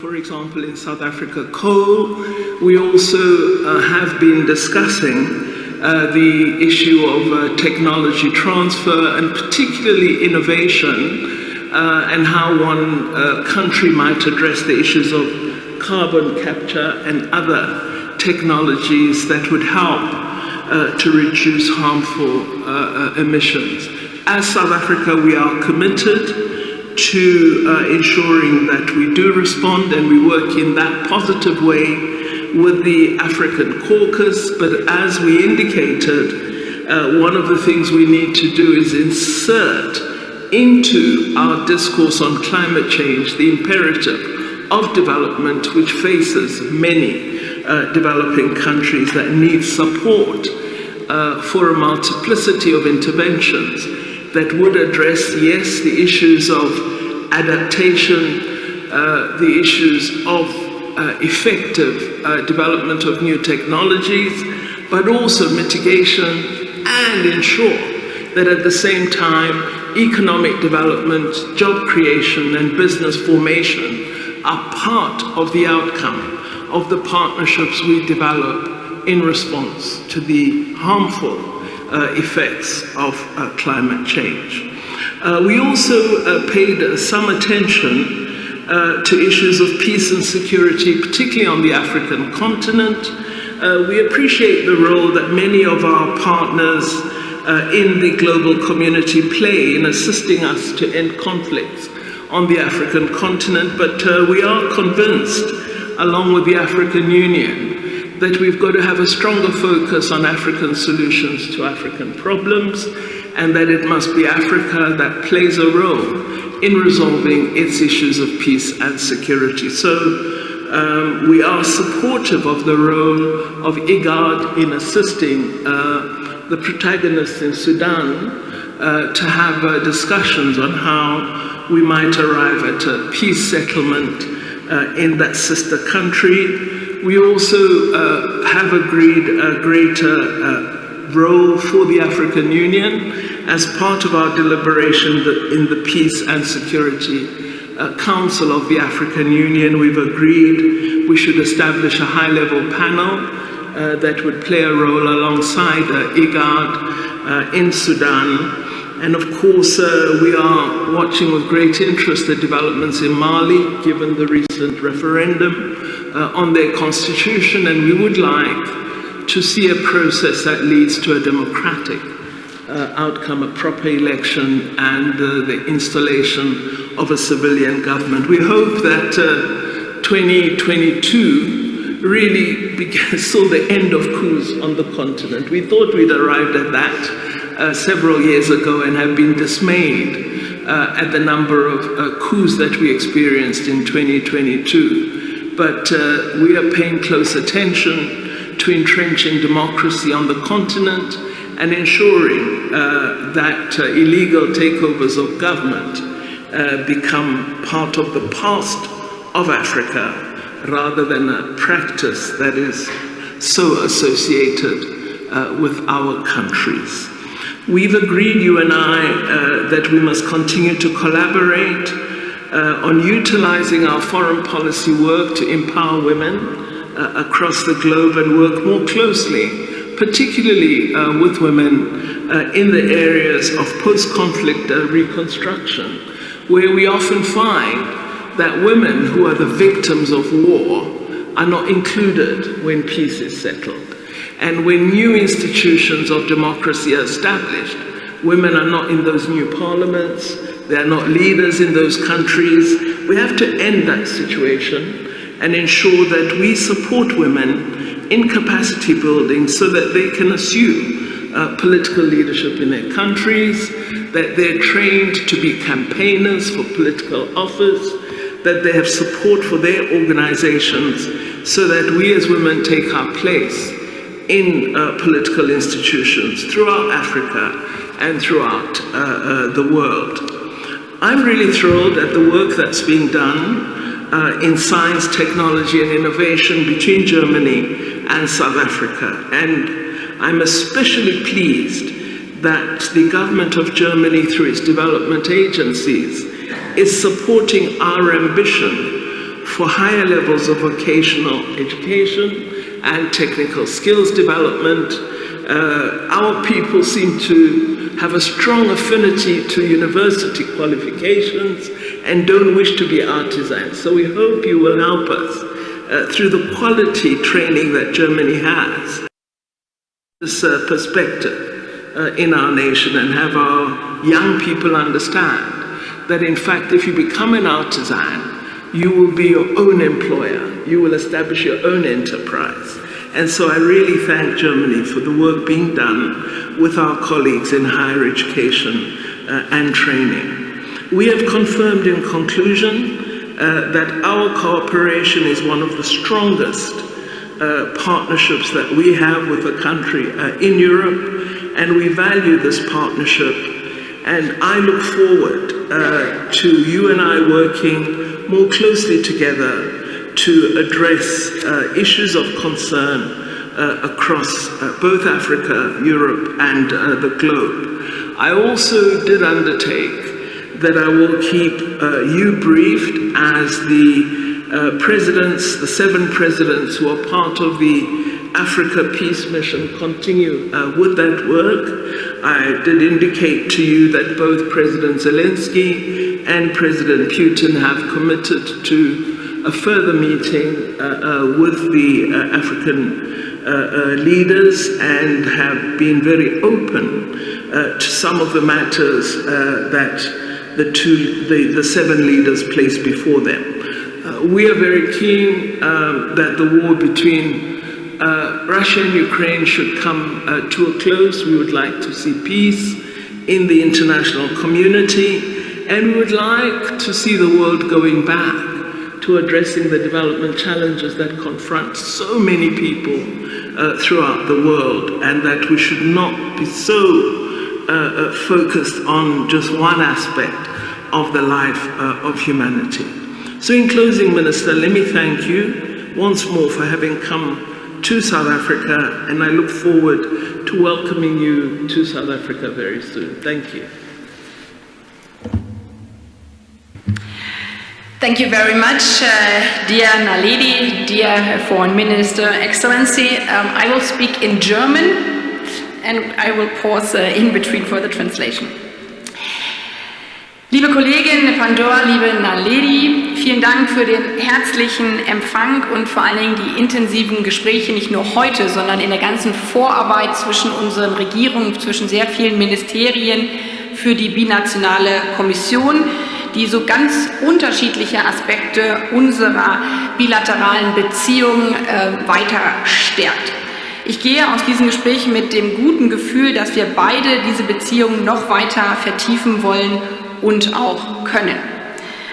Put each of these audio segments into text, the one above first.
For example, in South Africa, coal. We also have been discussing the issue of technology transfer and particularly innovation and how one country might address the issues of carbon capture and other technologies that would help to reduce harmful emissions. As South Africa, we are committed to ensuring that we do respond, and we work in that positive way with the African caucus. But as we indicated, one of the things we need to do is insert into our discourse on climate change the imperative of development, which faces many developing countries that need support for a multiplicity of interventions that would address, yes, the issues of adaptation, the issues of effective development of new technologies, but also mitigation, and ensure that at the same time, economic development, job creation, and business formation are part of the outcome of the partnerships we develop in response to the harmful effects of climate change. We also paid some attention to issues of peace and security, particularly on the African continent. We appreciate the role that many of our partners in the global community play in assisting us to end conflicts on the African continent, but we are convinced, along with the African Union, that we've got to have a stronger focus on African solutions to African problems, and that it must be Africa that plays a role in resolving its issues of peace and security. So we are supportive of the role of IGAD in assisting the protagonists in Sudan to have discussions on how we might arrive at a peace settlement in that sister country. We also have agreed a greater role for the African Union as part of our deliberation in the Peace and Security Council of the African Union. We've agreed we should establish a high-level panel that would play a role alongside IGAD in Sudan. And of course, we are watching with great interest the developments in Mali, given the recent referendum on their constitution, and we would like to see a process that leads to a democratic outcome, a proper election, and the installation of a civilian government. We hope that 2022 really saw the end of coups on the continent. We thought we'd arrived at that several years ago and have been dismayed at the number of coups that we experienced in 2022. But we are paying close attention to entrenching democracy on the continent and ensuring that illegal takeovers of government become part of the past of Africa rather than a practice that is so associated with our countries. We've agreed, you and I, that we must continue to collaborate on utilizing our foreign policy work to empower women across the globe and work more closely, particularly with women in the areas of post-conflict reconstruction, where we often find that women who are the victims of war are not included when peace is settled. And when new institutions of democracy are established, women are not in those new parliaments, they are not leaders in those countries. We have to end that situation and ensure that we support women in capacity building so that they can assume political leadership in their countries, that they're trained to be campaigners for political office, that they have support for their organizations, so that we as women take our place in political institutions throughout Africa and throughout the world. I'm really thrilled at the work that's being done in science, technology, and innovation between Germany and South Africa. And I'm especially pleased that the government of Germany, through its development agencies, is supporting our ambition for higher levels of vocational education and technical skills development. Our people seem to have a strong affinity to university qualifications and don't wish to be artisans. So we hope you will help us through the quality training that Germany has, this perspective in our nation, and have our young people understand that in fact if you become an artisan, you will be your own employer, you will establish your own enterprise. And so I really thank Germany for the work being done with our colleagues in higher education and training. We have confirmed in conclusion that our cooperation is one of the strongest partnerships that we have with a country in Europe, and we value this partnership. And I look forward to you and I working more closely together to address issues of concern across both Africa, Europe, and the globe. I also did undertake that I will keep you briefed as the presidents, the 7 presidents who are part of the Africa Peace Mission continue with that work. I did indicate to you that both President Zelensky and President Putin have committed to a further meeting with the African leaders and have been very open to some of the matters that the 7 leaders placed before them. We are very keen that the war between Russia and Ukraine should come to a close. We would like to see peace in the international community, and we would like to see the world going back to addressing the development challenges that confront so many people throughout the world, and that we should not be so focused on just one aspect of the life of humanity. So in closing, Minister, let me thank you once more for having come to South Africa, and I look forward to welcoming you to South Africa very soon. Thank you. Thank you very much, dear Naledi, dear Foreign Minister, Excellency. I will speak in German, and I will pause in between for the translation. Liebe Kollegin Pandor, liebe Naledi, vielen Dank für den herzlichen Empfang und vor allen Dingen die intensiven Gespräche, nicht nur heute, sondern in der ganzen Vorarbeit zwischen unseren Regierungen, zwischen sehr vielen Ministerien für die binationale Kommission, die so ganz unterschiedliche Aspekte unserer bilateralen Beziehungen weiter stärkt. Ich gehe aus diesen Gesprächen mit dem guten Gefühl, dass wir beide diese Beziehungen noch weiter vertiefen wollen und auch können.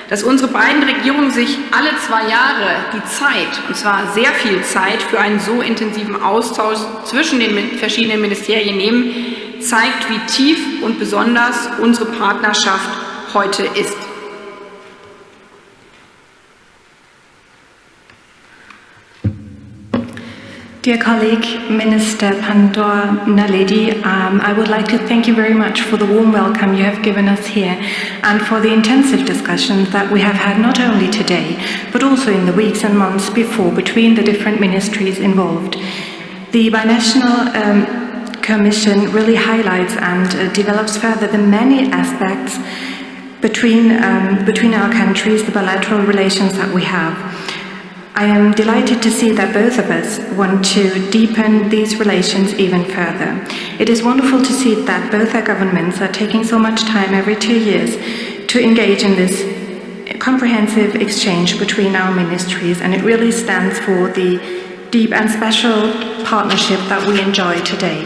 Dass unsere beiden Regierungen sich alle 2 Jahre die Zeit, und zwar sehr viel Zeit, für einen so intensiven Austausch zwischen den verschiedenen Ministerien nehmen, zeigt, wie tief und besonders unsere Partnerschaft heute ist. Dear colleague, Minister Pandor Naledi, I would like to thank you very much for the warm welcome you have given us here and for the intensive discussions that we have had not only today, but also in the weeks and months before between the different ministries involved. The binational commission really highlights and develops further the many aspects between our countries, the bilateral relations that we have. I am delighted to see that both of us want to deepen these relations even further. It is wonderful to see that both our governments are taking so much time every 2 years to engage in this comprehensive exchange between our ministries, and it really stands for the deep and special partnership that we enjoy today.